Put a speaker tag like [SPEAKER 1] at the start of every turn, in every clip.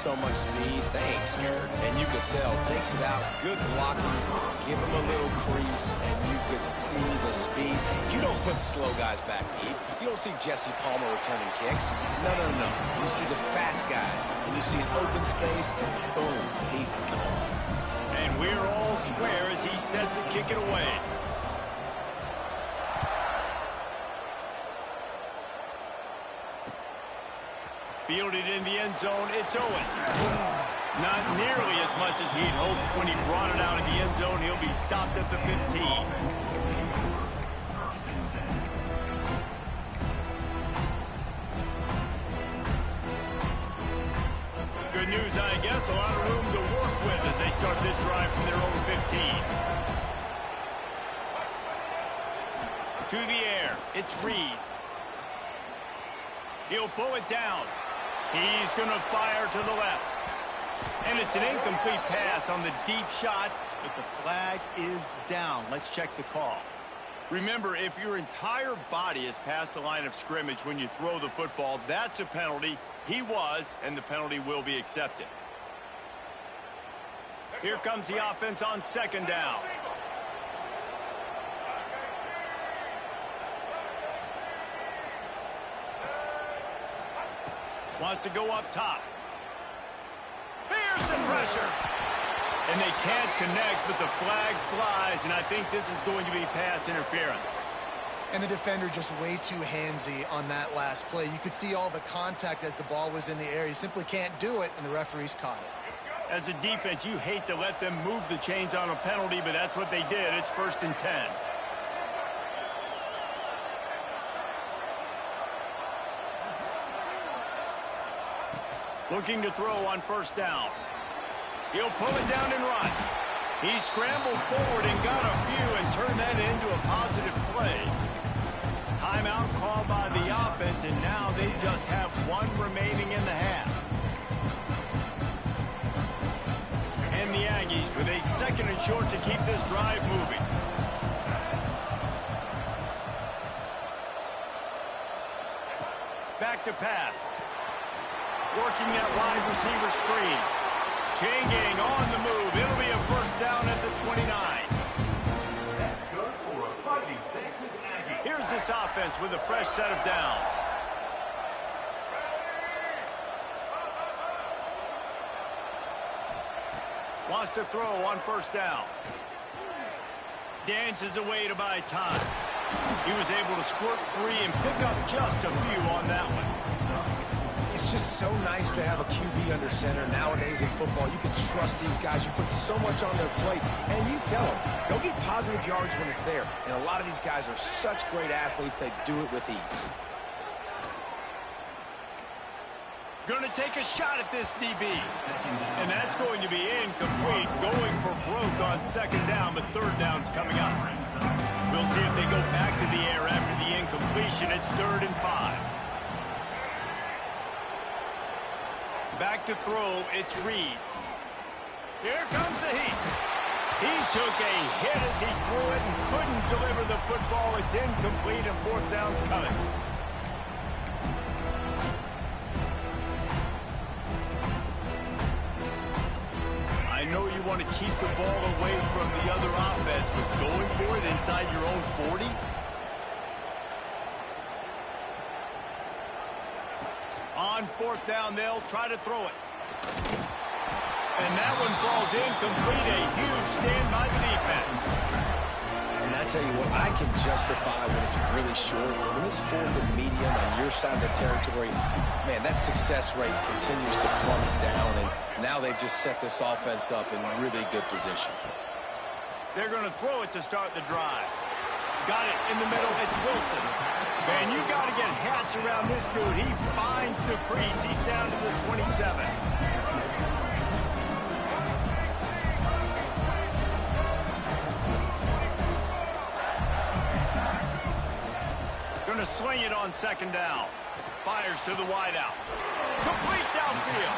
[SPEAKER 1] so much speed, they ain't scared. And you could tell, takes it out, good blocking, give him a little crease, and you could see the speed. You don't put slow guys back deep. You don't see Jesse Palmer returning kicks. No, no, no. You see the fast guys, and you see an open space, and boom, he's gone.
[SPEAKER 2] And we're all square as he's set to kick it away. Fielded in the end zone, it's Owens. Not nearly as much as he'd hoped when he brought it out of the end zone. He'll be stopped at the 15. Good news, I guess. A lot of room to work with as they start this drive from their own 15. To the air, it's Reed. He'll pull it down. He's going to fire to the left. And it's an incomplete pass on the deep shot, but the flag is down. Let's check the call. Remember, if your entire body is past the line of scrimmage when you throw the football, that's a penalty. He was, and the penalty will be accepted. Here comes the offense on second down. Wants to go up top. Here's the pressure. And they can't connect, but the flag flies, and I think this is going to be pass interference.
[SPEAKER 3] And the defender just way too handsy on that last play. You could see all the contact as the ball was in the air. He simply can't do it, and the referee's caught it.
[SPEAKER 2] As a defense, you hate to let them move the chains on a penalty, but that's what they did. It's 1st and 10. Looking to throw on first down. He'll pull it down and run. He scrambled forward and got a few and turned that into a positive play. Timeout called by the offense, and now they just have one remaining in the half. And the Aggies with a 2nd and short to keep this drive moving. Back to pass. Working that wide receiver screen. Chain gang on the move. It'll be a first down at the 29.
[SPEAKER 4] That's good for a fighting Texas Aggie.
[SPEAKER 2] Here's this offense with a fresh set of downs. Wants to throw on first down. Dances away to buy time. He was able to squirt free and pick up just a few on that one.
[SPEAKER 1] It's just so nice to have a QB under center. Nowadays in football, you can trust these guys. You put so much on their plate, and you tell them, they'll get positive yards when it's there. And a lot of these guys are such great athletes, they do it with ease.
[SPEAKER 2] Going to take a shot at this DB. And that's going to be incomplete. Going for broke on second down, but third down's coming up. We'll see if they go back to the air after the incompletion. It's 3rd and 5. Back to throw, it's Reed. Here comes the heat. He took a hit as he threw it and couldn't deliver the football. It's incomplete and 4th down's coming. I know you want to keep the ball away from the other offense, but going for it inside your own 40? On 4th down, they'll try to throw it. And that one falls incomplete. A huge stand by the defense.
[SPEAKER 1] And I tell you what, I can justify when it's really short. When it's 4th and medium on your side of the territory, man, that success rate continues to plummet down. And now they've just set this offense up in really good position.
[SPEAKER 2] They're going to throw it to start the drive. Got it in the middle. It's Wilson. Man, you got to get hats around this dude. He finds the crease. He's down to the 27. Going to swing it on second down. Fires to the wideout. Complete downfield.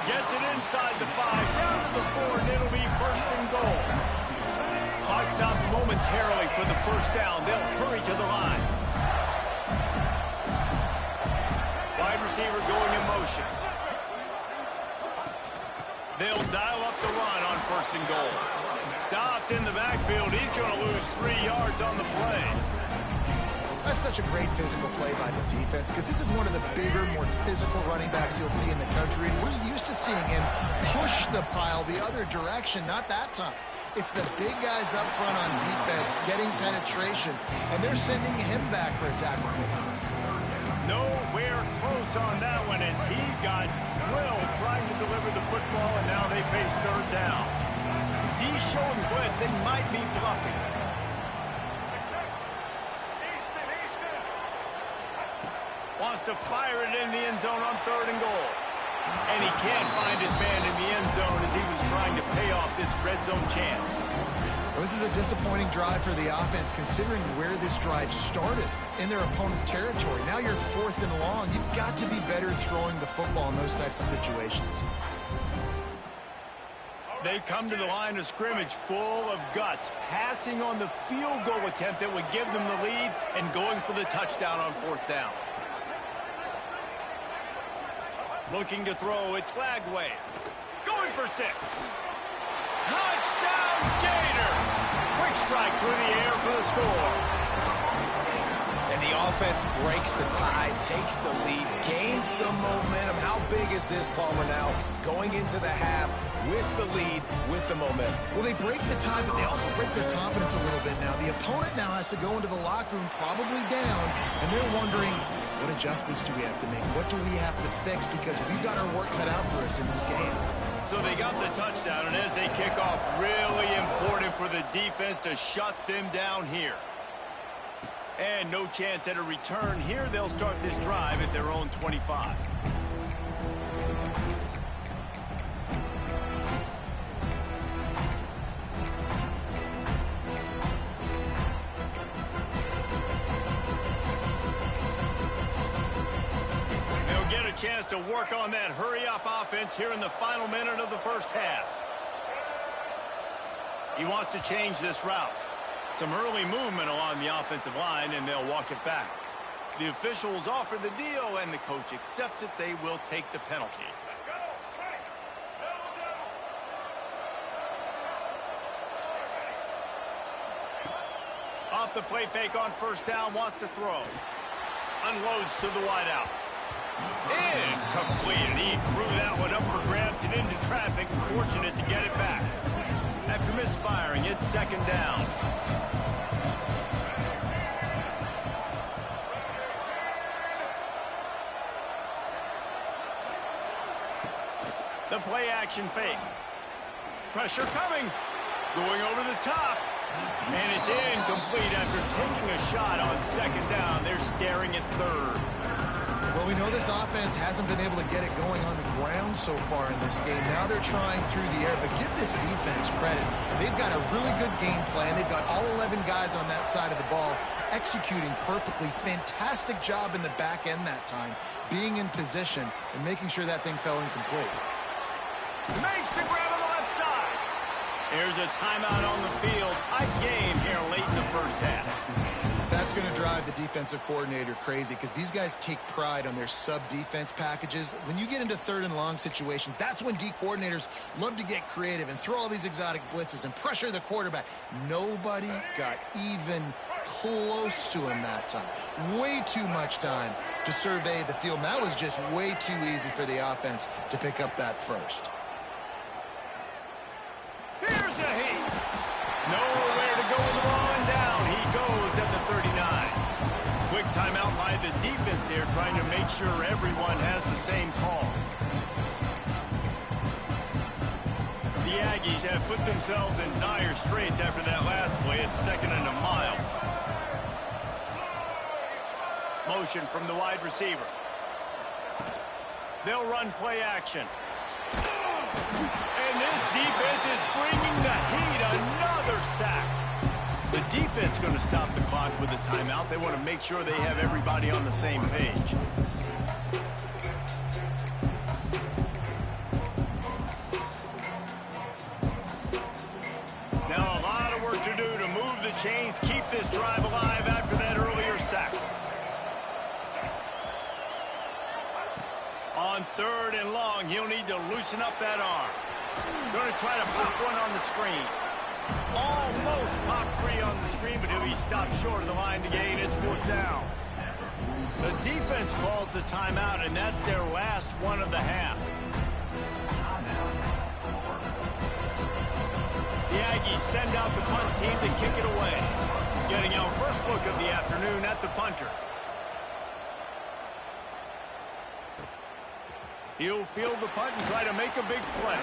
[SPEAKER 2] Gets it inside the 5, down to the 4, and it'll be 1st and goal. Clock stops momentarily for the first down. They'll hurry to the line. Wide receiver going in motion. They'll dial up the run on 1st and goal. Stopped in the backfield. He's going to lose 3 yards on the play.
[SPEAKER 3] That's such a great physical play by the defense because this is one of the bigger, more physical running backs you'll see in the country. And we're used to seeing him push the pile the other direction, not that time. It's the big guys up front on defense getting penetration, and they're sending him back for a tackle for loss.
[SPEAKER 2] Nowhere close on that one as he got drilled trying to deliver the football, and now they face 3rd down. D showing blitz. They might be bluffing. Wants to fire it in the end zone on 3rd and goal. And he can't find his man in the end zone as he was trying to pay off this red zone chance.
[SPEAKER 3] Well, this is a disappointing drive for the offense considering where this drive started in their opponent territory. Now you're 4th and long. You've got to be better throwing the football in those types of situations.
[SPEAKER 2] They come to the line of scrimmage full of guts, passing on the field goal attempt that would give them the lead and going for the touchdown on 4th down. Looking to throw, it's Lagway. Going for 6. Touchdown, Gator! Quick strike through the air for the score.
[SPEAKER 1] And the offense breaks the tie, takes the lead, gains some momentum. How big is this, Palmer, now? Going into the half with the lead, with the momentum.
[SPEAKER 3] Well, they break the tie, but they also break their confidence a little bit now. The opponent now has to go into the locker room probably down, and they're wondering, what adjustments do we have to make? What do we have to fix? Because we've got our work cut out for us in this game.
[SPEAKER 2] So they got the touchdown, and as they kick off, really important for the defense to shut them down here. And no chance at a return here. They'll start this drive at their own 25. They'll get a chance to work on that hurry-up offense here in the final minute of the 1st half. He wants to change this route. Some early movement along the offensive line, and they'll walk it back. The officials offer the deal, and the coach accepts it. They will take the penalty. Off the play fake on 1st down, wants to throw. Unloads to the wideout. Incomplete, and he threw that one up for grabs and into traffic. Fortunate to get it back. After misfiring, it's 2nd down. The play action fake. Pressure coming. Going over the top. And it's incomplete after taking a shot on 2nd down. They're staring at 3rd.
[SPEAKER 3] Well, we know this offense hasn't been able to get it going on the ground so far in this game. Now they're trying through the air, but give this defense credit. They've got a really good game plan. They've got all 11 guys on that side of the ball executing perfectly. Fantastic job in the back end that time, being in position and making sure that thing fell incomplete.
[SPEAKER 2] Makes the grab on the left side. There's a timeout on the field. Tight game here late in the 1st half.
[SPEAKER 3] That's going to drive the defensive coordinator crazy because these guys take pride on their sub-defense packages. When you get into 3rd and long situations, that's when D coordinators love to get creative and throw all these exotic blitzes and pressure the quarterback. Nobody got even close to him that time. Way too much time to survey the field. And that was just way too easy for the offense to pick up that first.
[SPEAKER 2] Here's a heat. Nowhere to go with the ball and down. He goes at the 39. Quick timeout by the defense there, trying to make sure everyone has the same call. The Aggies have put themselves in dire straits after that last play. It's 2nd and a mile. Motion from the wide receiver. They'll run play action. And this defense is bringing the heat. Another sack. The defense going to stop the clock with a timeout. They want to make sure they have everybody on the same page. Now a lot of work to do to move the chains, keep this drive alive after that earlier sack. On 3rd and long, he'll need to loosen up that arm. Going to try to pop one on the screen. Almost popped free on the screen, but he'll be stopped short of the line to gain. It's 4th down. The defense calls the timeout, and that's their last one of the half. The Aggies send out the punt team to kick it away. Getting our first look of the afternoon at the punter. He'll field the punt and try to make a big play.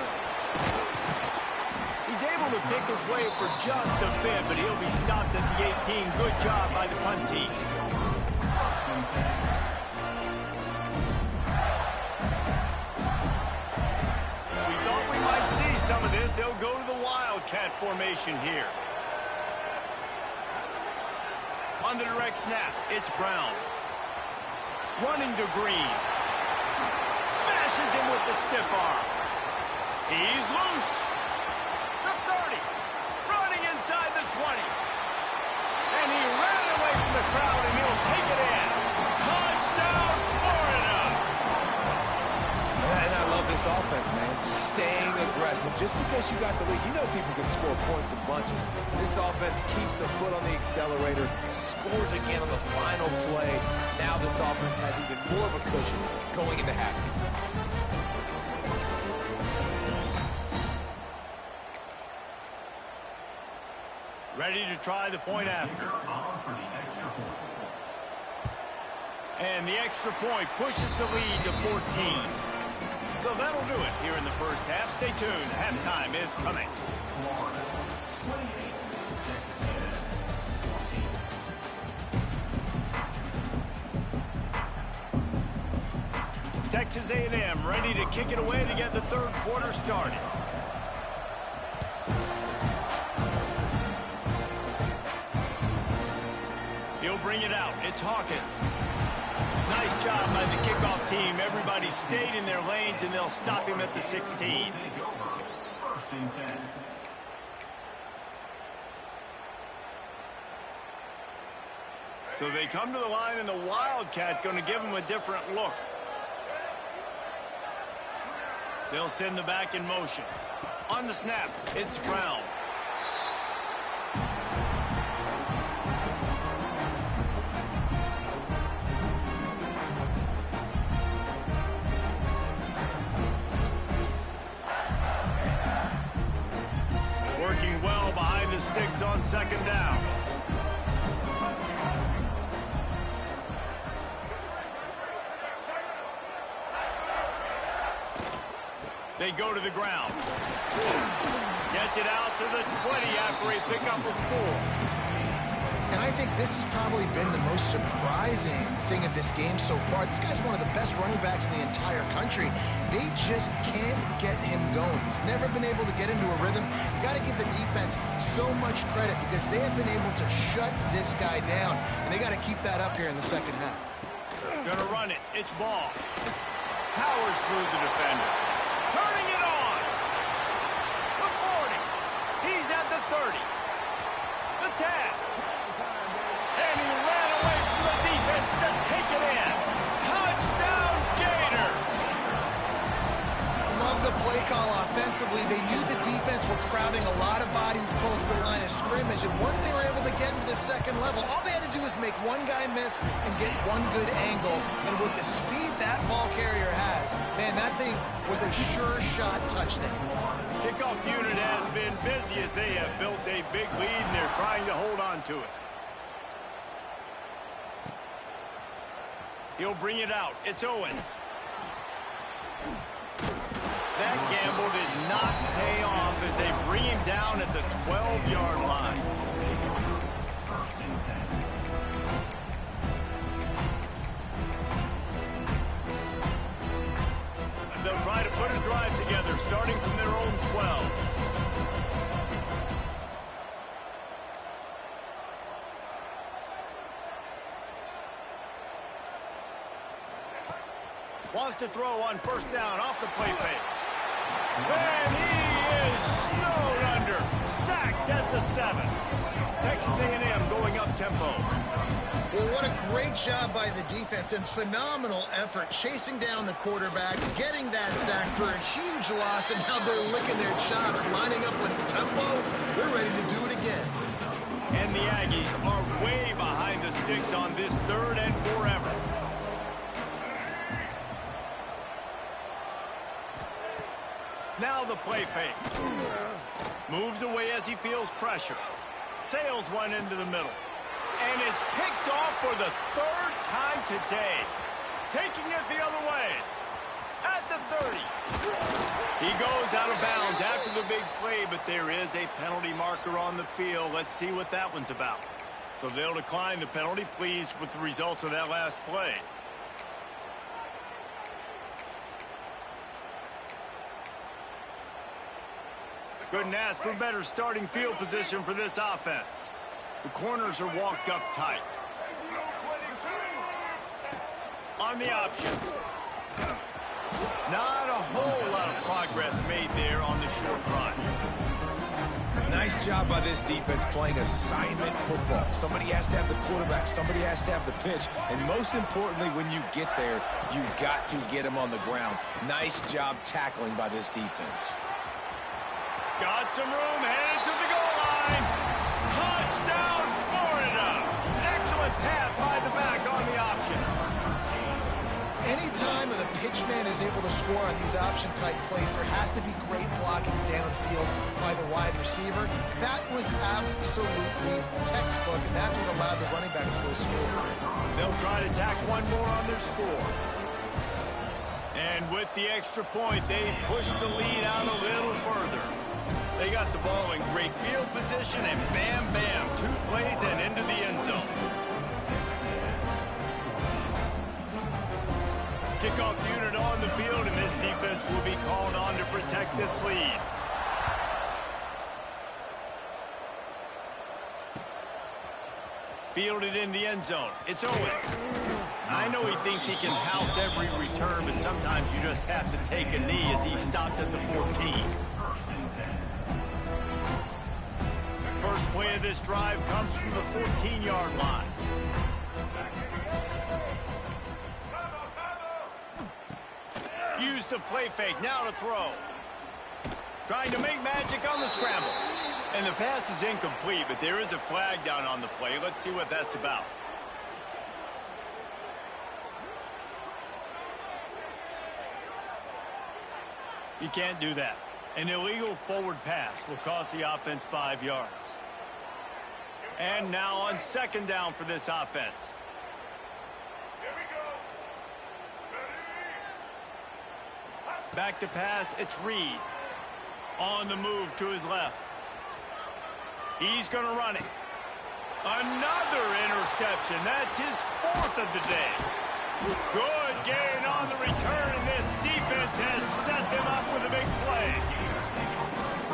[SPEAKER 2] He's able to pick his way for just a bit, but he'll be stopped at the 18. Good job by the punt team. We thought we might see some of this. They'll go to the Wildcat formation here. On the direct snap, it's Brown. Running to Green. Smashes him with the stiff arm. He's loose. The 30. Running inside the 20. And he ran away from the crowd, and he'll take it in. Touchdown, Florida!
[SPEAKER 1] And I love this offense, man. Staying aggressive. Just because you got the lead, you know people can score points in bunches. This offense keeps the foot on the accelerator, scores again on the final play. Now this offense has even more of a cushion going into halftime.
[SPEAKER 2] Ready to try the point after. And the extra point pushes the lead to 14. So that'll do it here in the first half. Stay tuned. Halftime is coming. Texas A&M ready to kick it away to get the third quarter started. He'll bring it out. It's Hawkins. Nice job by the kickoff team. Everybody stayed in their lanes, and they'll stop him at the 16. So they come to the line, and the Wildcat going to give him a different look. They'll send the back in motion. On the snap, it's Brown. Working well behind the sticks on second down. They go to the ground. Gets it out to the 20 after a pickup of 4.
[SPEAKER 3] And I think this has probably been the most surprising thing of this game so far. This guy's one of the best running backs in the entire country. They just can't get him going. He's never been able to get into a rhythm. You got to give the defense so much credit because they have been able to shut this guy down, and they got to keep that up here in the second half.
[SPEAKER 2] Gonna run it. It's Ball. Powers through the defender. Turning it on. The 40. He's at the 30. The 10. And he ran away from the defense to take it in. Touchdown, Gator.
[SPEAKER 3] Love the play call offensively. They knew the defense were crowding a lot of bodies close to the line of scrimmage, and once they were able to get into the second level, all they had to do was make one guy miss and get one good angle. And with the speed that ball carrier has, man, that thing was a sure shot touchdown.
[SPEAKER 2] Kickoff unit has been busy as they have built a big lead, and they're trying to hold on to it. He'll bring it out. It's Owens. That gamble did not pay off as they bring him down at the 12-yard line. They'll try to put a drive together, starting from their own 12. Wants to throw on first down off the play fake. And he is snowed under. sacked at the 7. Texas A&M going up tempo.
[SPEAKER 3] Well, what a great job by the defense and phenomenal effort chasing down the quarterback, getting that sack for a huge loss, and now they're licking their chops, lining up with the tempo. They're ready to do it again.
[SPEAKER 2] And the Aggies are way behind the sticks on this 3rd and forever. Now the play fake. Moves away as he feels pressure. Sails one into the middle. And it's picked off for the 3rd time today. Taking it the other way. At the 30. He goes out of bounds after the big play, but there is a penalty marker on the field. Let's see what that one's about. So they'll decline the penalty, pleased with the results of that last play. Couldn't ask for better starting field position for this offense. The corners are walked up tight. On the option. Not a whole lot of progress made there on the short run.
[SPEAKER 1] Nice job by this defense playing assignment football. Somebody has to have the quarterback, somebody has to have the pitch, and most importantly, when you get there, you got to get him on the ground. Nice job tackling by this defense.
[SPEAKER 2] Got some room, headed to the goal line. Touchdown, Florida! Excellent pass by the back on the option.
[SPEAKER 3] Anytime the pitchman is able to score on these option-type plays, there has to be great blocking downfield by the wide receiver. That was absolutely textbook, and that's what allowed the running back to go score.
[SPEAKER 2] They'll try to tack one more on their score. And with the extra point, they push the lead out a little further. They got the ball in great field position, and bam, bam, 2 plays and into the end zone. Kickoff unit on the field, and this defense will be called on to protect this lead. Fielded in the end zone. It's Owens. I know he thinks he can house every return, but sometimes you just have to take a knee as he stopped at the 14. First play of this drive comes from the 14-yard line. Use the play fake, now to throw. Trying to make magic on the scramble. And the pass is incomplete, but there is a flag down on the play. Let's see what that's about. You can't do that. An illegal forward pass will cost the offense 5 yards. And now on 2nd down for this offense. Back to pass, it's Reed. On the move to his left. He's going to run it. Another interception. That's his 4th of the day. Good gain on the return, and this defense has set them up with a big play.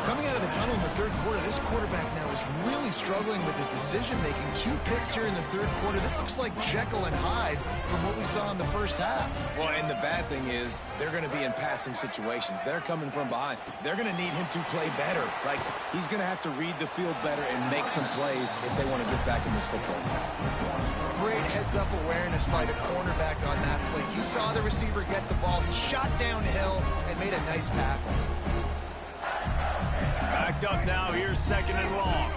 [SPEAKER 3] Coming out of the tunnel in the 3rd quarter, this quarterback now is really struggling with his decision-making. 2 picks here in the 3rd quarter. This looks like Jekyll and Hyde from what we saw in the first half.
[SPEAKER 1] Well, and the bad thing is they're going to be in passing situations. They're coming from behind. They're going to need him to play better. Like, he's going to have to read the field better and make some plays if they want to get back in this football game.
[SPEAKER 3] Great heads-up awareness by the cornerback on that play. He saw the receiver get the ball. He shot downhill and made a nice tackle.
[SPEAKER 2] Backed up now, here's 2nd and long.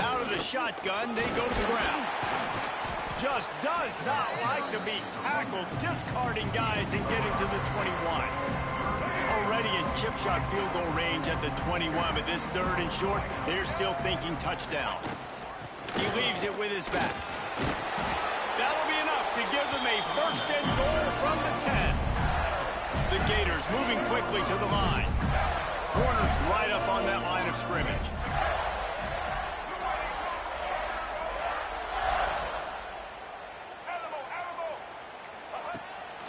[SPEAKER 2] Out of the shotgun, they go to the ground. Just does not like to be tackled, discarding guys and getting to the 21. Already in chip shot field goal range at the 21, but this 3rd and short, they're still thinking touchdown. He leaves it with his back. That'll be enough to give them a 1st and goal from the 10. The Gators moving quickly to the line. Corners right up on that line of scrimmage.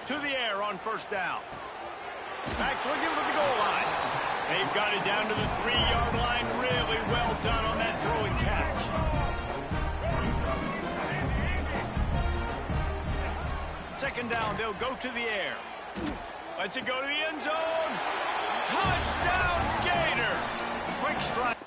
[SPEAKER 2] To the air on 1st down. Backs looking for the goal line. They've got it down to the 3-yard line. Really well done on that throw and catch. Second down, they'll go to the air. Lets it go to the end zone. Touchdown, Gator. Quick strike.